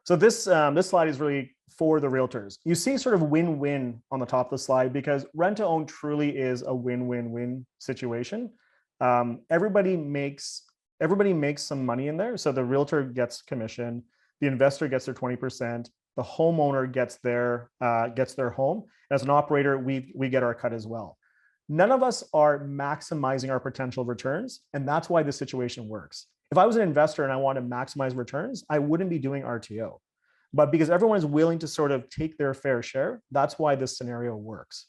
So this slide is really for the realtors. You see sort of win-win on the top of the slide because rent to own truly is a win-win-win situation. Everybody makes some money in there. So the realtor gets commission, the investor gets their 20%, the homeowner gets their home. As an operator, we get our cut as well. None of us are maximizing our potential returns, and that's why this situation works. If I was an investor and I want to maximize returns, I wouldn't be doing RTO. But because everyone is willing to sort of take their fair share, that's why this scenario works.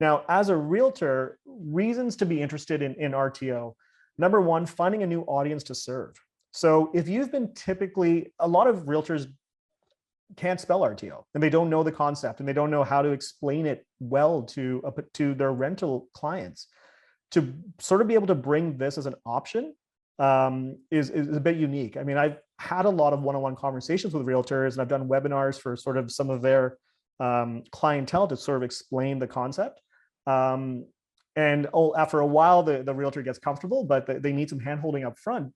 Now, as a realtor, reasons to be interested in RTO. Number one, finding a new audience to serve. So if you've been a lot of realtors can't spell RTO and they don't know the concept and they don't know how to explain it well to their rental clients. To sort of be able to bring this as an option is a bit unique. I mean, I've had a lot of one-on-one conversations with realtors and I've done webinars for sort of some of their clientele to sort of explain the concept. After a while, the realtor gets comfortable, but they need some handholding up front.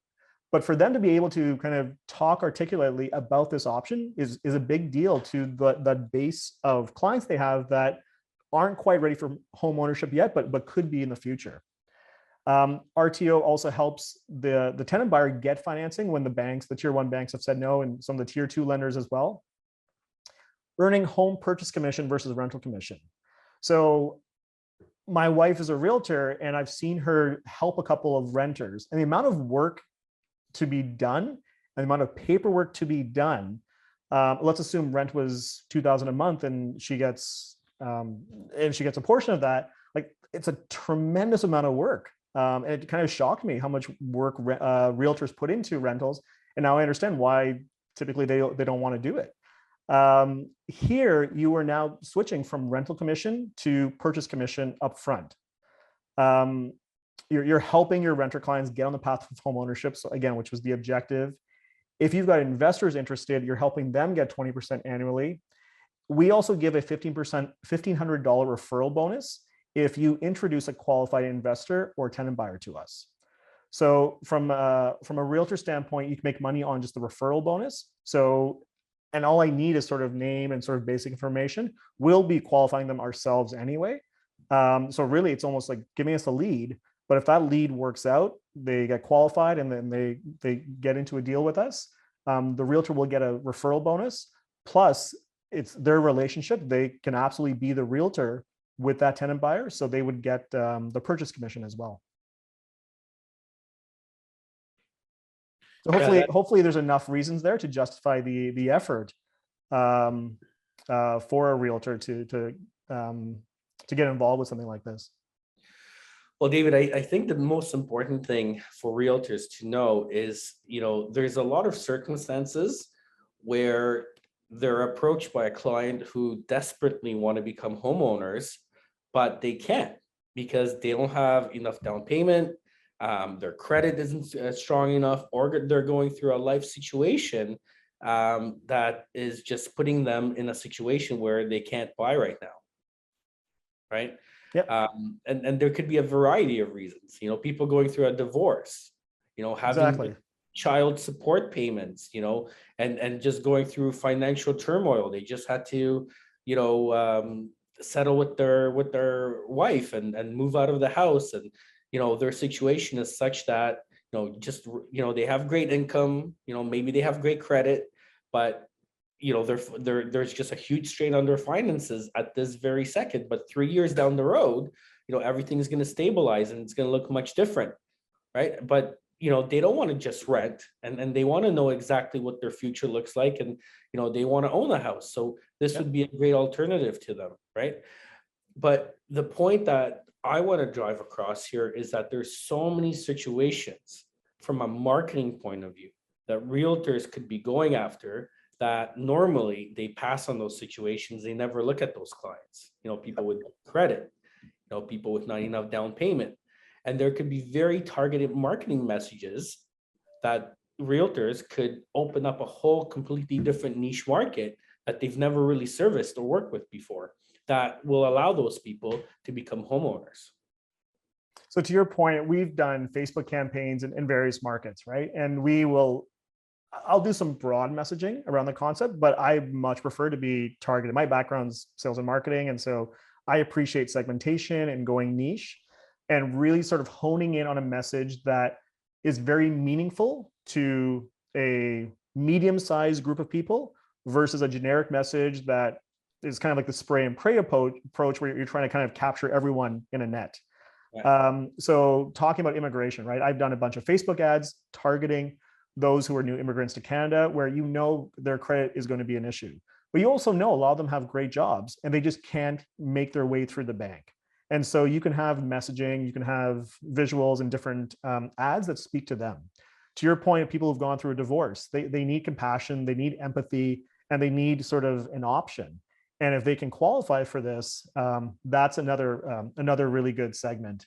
But for them to be able to kind of talk articulately about this option is a big deal to the base of clients they have that aren't quite ready for home ownership yet, but could be in the future. RTO also helps the tenant buyer get financing when the tier 1 banks have said no, and some of the tier 2 lenders as well. Earning home purchase commission versus rental commission. So my wife is a realtor and I've seen her help a couple of renters, and the amount of work to be done and the amount of paperwork to be done. Let's assume rent was $2,000 a month and she gets a portion of that. Like, it's a tremendous amount of work. And it kind of shocked me how much work realtors put into rentals. And now I understand why typically they don't want to do it. Here, you are now switching from rental commission to purchase commission upfront. You're helping your renter clients get on the path of home ownership. So again, which was the objective. If you've got investors interested, you're helping them get 20% annually. We also give a $1,500 referral bonus if you introduce a qualified investor or tenant buyer to us. So from a realtor standpoint, you can make money on just the referral bonus. And all I need is sort of name and sort of basic information. We'll be qualifying them ourselves anyway. So really, it's almost like giving us a lead. But if that lead works out, they get qualified and then they get into a deal with us, the realtor will get a referral bonus. Plus, it's their relationship. They can absolutely be the realtor with that tenant buyer. So they would get the purchase commission as well. So hopefully there's enough reasons there to justify the effort for a realtor to get involved with something like this. Well, David, I think the most important thing for realtors to know is, there's a lot of circumstances where they're approached by a client who desperately want to become homeowners, but they can't because they don't have enough down payment, their credit isn't strong enough, or they're going through a life situation that is just putting them in a situation where they can't buy right now, right? Yep. And there could be a variety of reasons, people going through a divorce, having Exactly. child support payments, and just going through financial turmoil. They just had to, settle with their wife and move out of the house. And, their situation is such that, they have great income, maybe they have great credit, but there's just a huge strain on their finances at this very second. But 3 years down the road, everything is going to stabilize and it's going to look much different, right? But they don't want to just rent, and they want to know exactly what their future looks like, and they want to own a house. So this would be a great alternative to them, right? But the point that I want to drive across here is that there's so many situations from a marketing point of view that realtors could be going after that normally they pass on those situations. They never look at those clients, people with credit, people with not enough down payment. And there could be very targeted marketing messages that realtors could open up a whole completely different niche market that they've never really serviced or worked with before, that will allow those people to become homeowners. So to your point, we've done Facebook campaigns in various markets, right? And I'll do some broad messaging around the concept, but I much prefer to be targeted. My background's sales and marketing. And so I appreciate segmentation and going niche and really sort of honing in on a message that is very meaningful to a medium-sized group of people versus a generic message that is kind of like the spray and pray approach where you're trying to kind of capture everyone in a net. Yeah. So talking about immigration, right? I've done a bunch of Facebook ads targeting those who are new immigrants to Canada, where you know their credit is going to be an issue. But you also know a lot of them have great jobs and they just can't make their way through the bank. And so you can have messaging, you can have visuals and different ads that speak to them. To your point, people who've gone through a divorce, they need compassion, they need empathy, and they need sort of an option. And if they can qualify for this, that's another really good segment.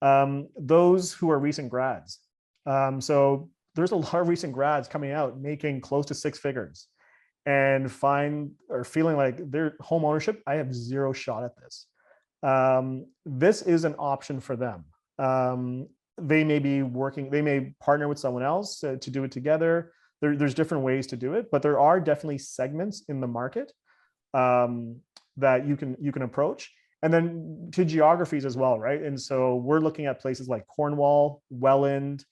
Those who are recent grads. So there's a lot of recent grads coming out making close to 6 figures and feeling like their home ownership, I have zero shot at this. This is an option for them. They may partner with someone else to do it together. There's different ways to do it, but there are definitely segments in the market that you can approach. And then to geographies as well, right? And so we're looking at places like Cornwall, Welland,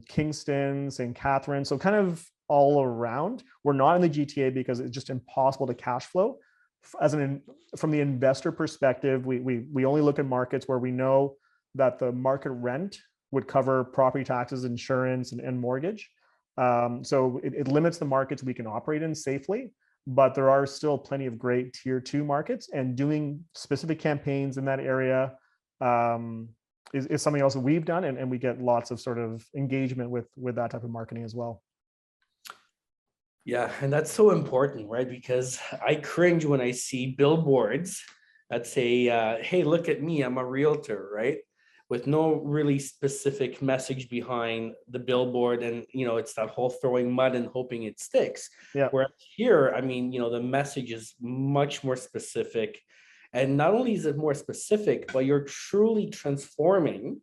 Kingston, St. Catharines, so kind of all around. We're not in the GTA because it's just impossible to cash flow. From the investor perspective, we only look at markets where we know that the market rent would cover property taxes, insurance, and mortgage. So it limits the markets we can operate in safely, but there are still plenty of great tier 2 markets, and doing specific campaigns in that area is something else that we've done, and we get lots of sort of engagement with that type of marketing as well. Yeah, and that's so important, right? Because I cringe when I see billboards that say, hey, look at me, I'm a realtor, right? With no really specific message behind the billboard. And, it's that whole throwing mud and hoping it sticks. Yeah. Whereas here, the message is much more specific. And not only is it more specific, but you're truly transforming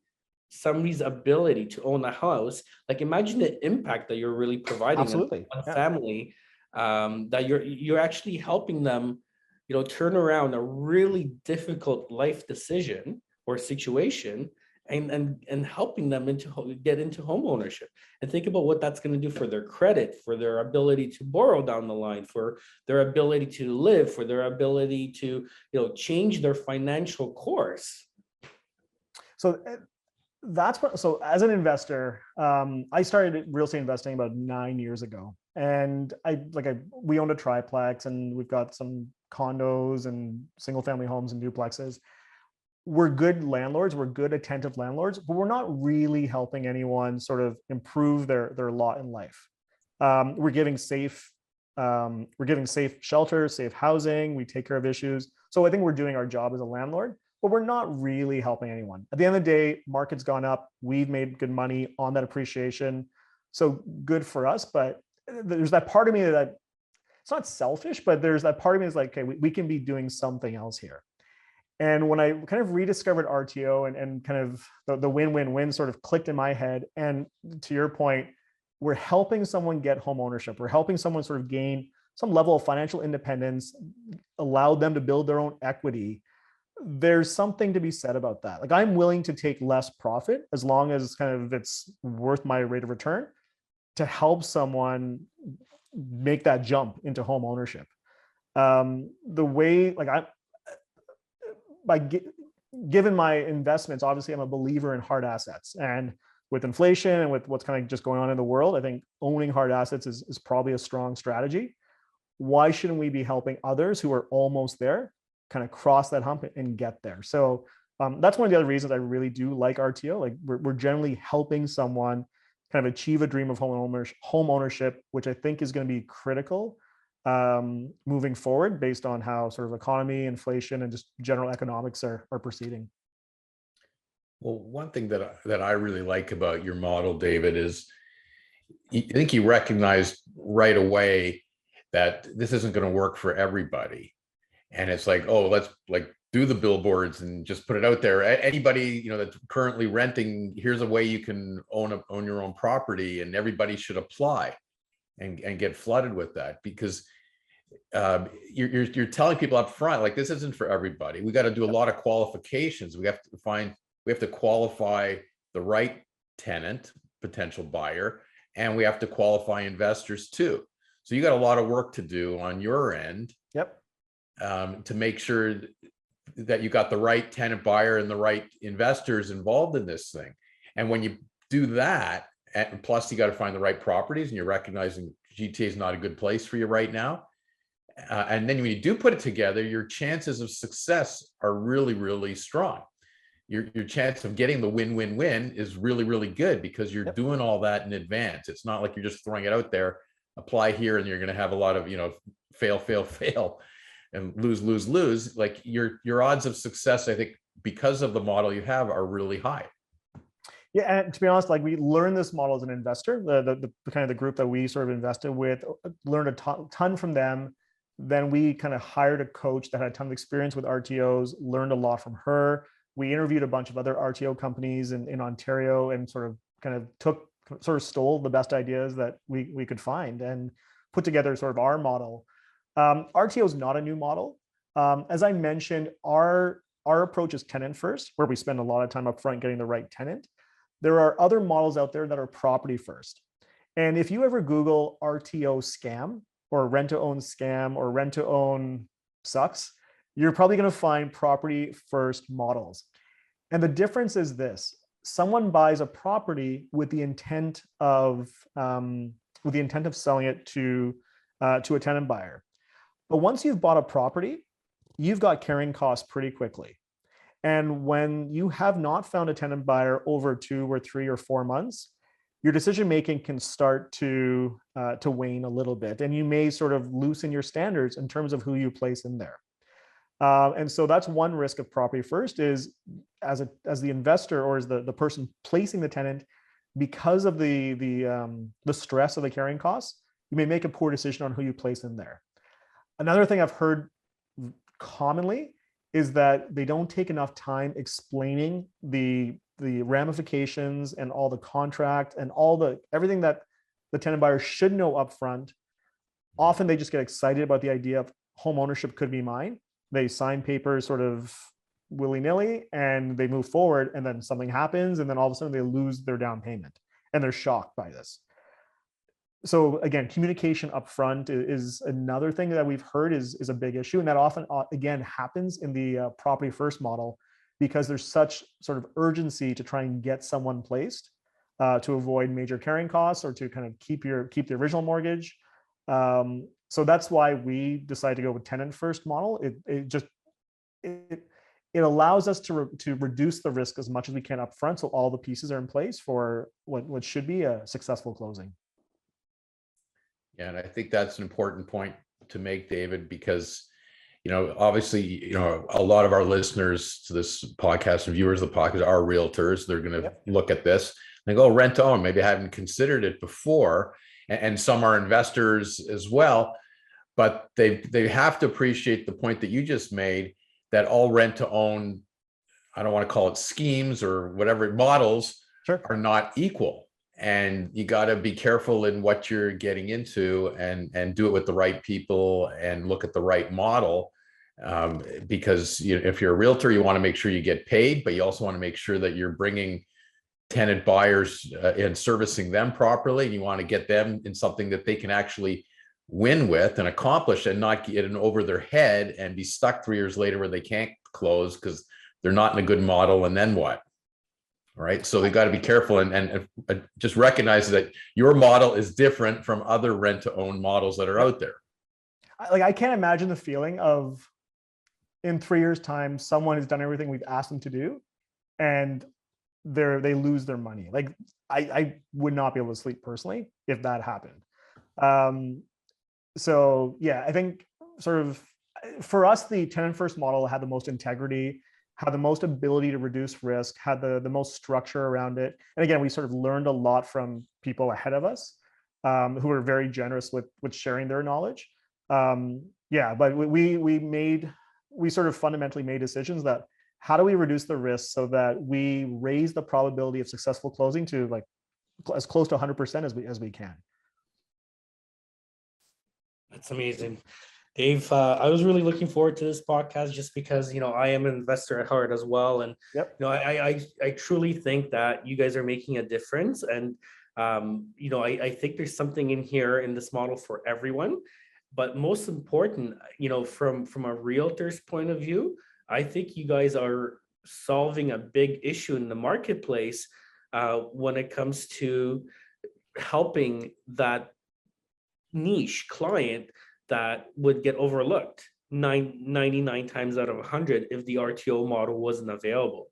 somebody's ability to own a house. Like, imagine the impact that you're really providing Absolutely. on a family, that you're actually helping them, turn around a really difficult life decision or situation, and helping them get into home ownership. And think about what that's going to do for their credit, for their ability to borrow down the line, for their ability to live, for their ability to, change their financial course. So so as an investor, I started real estate investing about 9 years ago, and we owned a triplex, and we've got some condos and single family homes and duplexes. We're good landlords, we're good attentive landlords, but we're not really helping anyone sort of improve their lot in life. We're giving safe shelter, safe housing, we take care of issues. So I think we're doing our job as a landlord, but we're not really helping anyone. At the end of the day, market's gone up, we've made good money on that appreciation. So good for us, but there's that part of me that, it's not selfish, but there's that part of me that's like, okay, we can be doing something else here. And when I kind of rediscovered RTO and kind of the win-win-win sort of clicked in my head, and to your point, we're helping someone get home ownership. We're helping someone sort of gain some level of financial independence, allow them to build their own equity. There's something to be said about that. Like, I'm willing to take less profit as long as kind of it's worth my rate of return to help someone make that jump into home ownership. Given my investments, obviously I'm a believer in hard assets, and with inflation and with what's kind of just going on in the world, I think owning hard assets is probably a strong strategy. Why shouldn't we be helping others who are almost there kind of cross that hump and get there? So that's one of the other reasons I really do like RTO. Like, we're generally helping someone kind of achieve a dream of home ownership, which I think is going to be critical moving forward based on how sort of economy, inflation, and just general economics are proceeding. Well, one thing that I really like about your model, David, is I think you recognized right away that this isn't going to work for everybody. And it's like, oh, let's, like do the billboards and just put it out there. Anybody, that's currently renting, here's a way you can own your own property, and everybody should apply and get flooded with that, because you're telling people up front, like, this isn't for everybody. We got to do a lot of qualifications. We have to qualify the right tenant, potential buyer, and we have to qualify investors too. So you got a lot of work to do on your end. Yep. To make sure that you got the right tenant buyer and the right investors involved in this thing. And when you do that, and plus you got to find the right properties, and you're recognizing GTA is not a good place for you right now. And then when you do put it together, your chances of success are really, really strong. Your chance of getting the win-win-win is really, really good, because you're doing all that in advance. It's not like you're just throwing it out there, apply here, and you're going to have a lot of, fail, and lose. Like your odds of success, I think, because of the model you have, are really high. Yeah, and to be honest, like, we learned this model as an investor. The kind of the group that we sort of invested with learned a ton from them. Then we kind of hired a coach that had a ton of experience with RTOs, learned a lot from her. We interviewed a bunch of other RTO companies in Ontario, and sort of stole the best ideas that we could find and put together sort of our model. RTO is not a new model. As I mentioned, our approach is tenant first, where we spend a lot of time up front getting the right tenant. There are other models out there that are property first. And if you ever Google RTO scam, or rent to own scam, or rent to own sucks, you're probably going to find property first models. And the difference is this: someone buys a property with the intent of selling it to a tenant buyer. But once you've bought a property, you've got carrying costs pretty quickly. And when you have not found a tenant buyer over 2 or 3 or 4 months, your decision making can start to wane a little bit, and you may sort of loosen your standards in terms of who you place in there. And so that's one risk of property first, is as the investor, or as the person placing the tenant, because of the stress of the carrying costs, you may make a poor decision on who you place in there. Another thing I've heard commonly is that they don't take enough time explaining the ramifications and all the contract and everything that the tenant buyer should know upfront. Often they just get excited about the idea of home ownership could be mine. They sign papers sort of willy-nilly, and they move forward, and then something happens, and then all of a sudden they lose their down payment, and they're shocked by this. So again, communication upfront is another thing that we've heard is a big issue, and that often again happens in the property first model, because there's such sort of urgency to try and get someone placed to avoid major carrying costs, or to kind of keep the original mortgage. So that's why we decided to go with tenant first model. It allows us to reduce the risk as much as we can upfront, so all the pieces are in place for what should be a successful closing. Yeah, and I think that's an important point to make, David, because obviously, a lot of our listeners to this podcast and viewers of the podcast are realtors. They're going to look at this and go, rent to own. Maybe I haven't considered it before, and some are investors as well. But they have to appreciate the point that you just made, that all rent to own, I don't want to call it schemes or whatever models, are not equal. And you got to be careful in what you're getting into, and do it with the right people, and look at the right model. Because if you're a realtor, you want to make sure you get paid, but you also want to make sure that you're bringing tenant buyers and servicing them properly. And you want to get them in something that they can actually win with and accomplish, and not get in over their head and be stuck 3 years later where they can't close because they're not in a good model. And then what? All right. So they got to be careful, and just recognize that your model is different from other rent to own models that are out there. I can't imagine the feeling of, in 3 years' time, someone has done everything we've asked them to do, and they lose their money. Like, I would not be able to sleep personally if that happened. So yeah, I think sort of for us, the tenant first model had the most integrity, had the most ability to reduce risk, had the most structure around it. And again, we sort of learned a lot from people ahead of us, who were very generous with sharing their knowledge. Yeah, but we made we sort of fundamentally made decisions that how do we reduce the risk so that we raise the probability of successful closing to like as close to 100% as we can. That's amazing. Dave, I was really looking forward to this podcast just because, I am an investor at heart as well. And, Yep. I truly think that you guys are making a difference. And, I think there's something in here in this model for everyone. But most important, from a realtor's point of view, I think you guys are solving a big issue in the marketplace when it comes to helping that niche client that would get overlooked 99 times out of 100 if the RTO model wasn't available.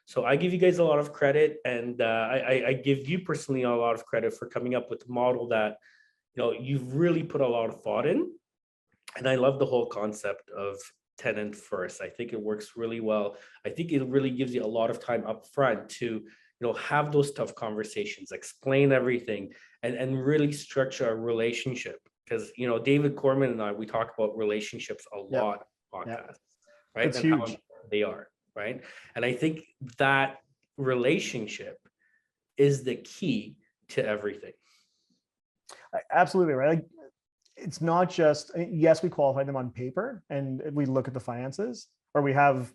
So I give you guys a lot of credit, and I give you personally a lot of credit for coming up with a model that you've really put a lot of thought in. And I love the whole concept of tenant first. I think it works really well. I think it really gives you a lot of time up front to have those tough conversations, explain everything, and really structure a relationship. Because David Korman and I, we talk about relationships a lot on podcasts, right? It's and huge. How important they are, right? And I think that relationship is the key to everything. Absolutely right. Like, it's not just, yes, we qualify them on paper and we look at the finances, or we have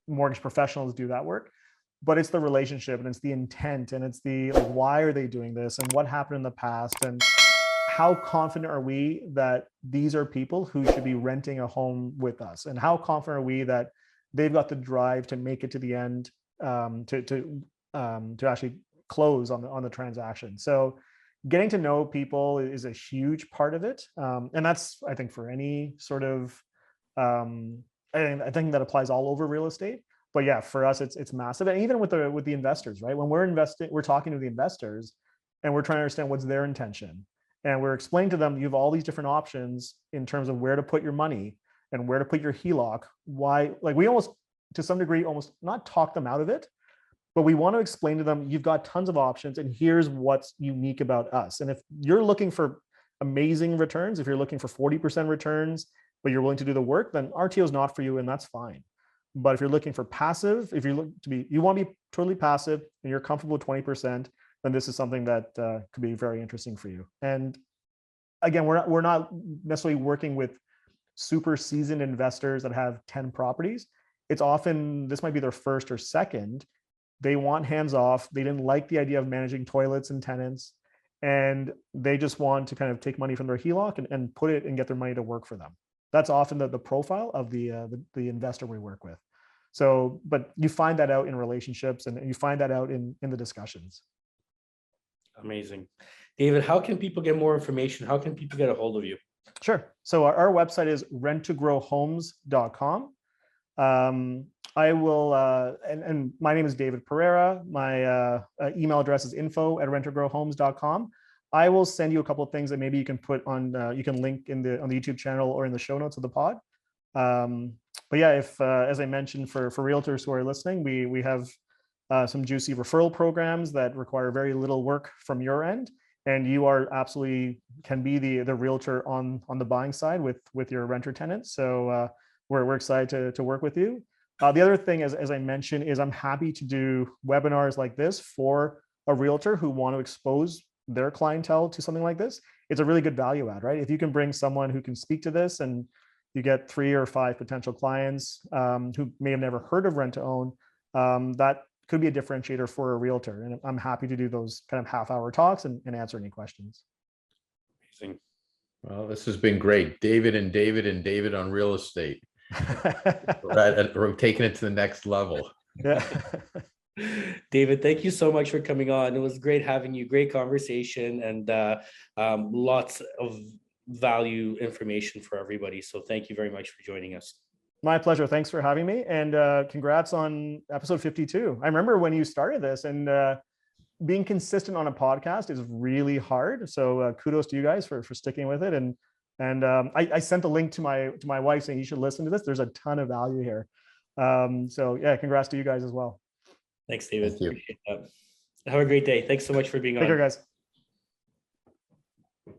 mortgage professionals do that work, but it's the relationship and it's the intent and it's the like, why are they doing this and what happened in the past and how confident are we that these are people who should be renting a home with us, and how confident are we that they've got the drive to make it to the end, to actually close on the transaction. So getting to know people is a huge part of it, and that's, I think, for any sort of I think that applies all over real estate. But yeah, for us, it's massive. And even with the investors, right? When we're investing, we're talking to the investors and we're trying to understand what's their intention. And we're explaining to them, you have all these different options in terms of where to put your money and where to put your HELOC. Why, like, we almost, to some degree, almost not talk them out of it, but we want to explain to them, you've got tons of options and here's what's unique about us. And if you're looking for amazing returns, if you're looking for 40% returns, but you're willing to do the work, then RTO is not for you, and that's fine. But if you're looking for passive, if you want to be totally passive and you're comfortable with 20%, then this is something that could be very interesting for you. And again, we're not necessarily working with super seasoned investors that have 10 properties. It's often, this might be their first or second. They want hands off. They didn't like the idea of managing toilets and tenants, and they just want to kind of take money from their HELOC and put it and get their money to work for them. That's often the profile of the investor we work with. So, but you find that out in relationships, and you find that out in the discussions. Amazing. David, how can people get more information? How can people get a hold of you? Sure. So our website is renttogrowhomes.com. I will, and my name is David Pereira. My email address is info@renttogrowhomes.com. I will send you a couple of things that maybe you can put on, you can link on the YouTube channel or in the show notes of the pod. But yeah, if, as I mentioned, for realtors who are listening, we have some juicy referral programs that require very little work from your end. And you are absolutely can be the realtor on the buying side with your renter tenants. So we're excited to work with you. The other thing, as I mentioned, is I'm happy to do webinars like this for a realtor who want to expose their clientele to something like this. It's a really good value add, right? If you can bring someone who can speak to this and you get 3 or 5 potential clients who may have never heard of rent to own, that could be a differentiator for a realtor. And I'm happy to do those kind of half-hour talks and answer any questions. Amazing. Well, this has been great. David on real estate. We're taking it to the next level. Yeah. David, thank you so much for coming on. It was great having you. Great conversation, and lots of value information for everybody. So thank you very much for joining us. My pleasure. Thanks for having me. And congrats on episode 52. I remember when you started this, and being consistent on a podcast is really hard. So kudos to you guys for sticking with it. And I sent a link to my wife saying you should listen to this. There's a ton of value here. So yeah, congrats to you guys as well. Thanks, David. Thank you. Appreciate that. Have a great day. Thanks so much for being on. Take care, guys.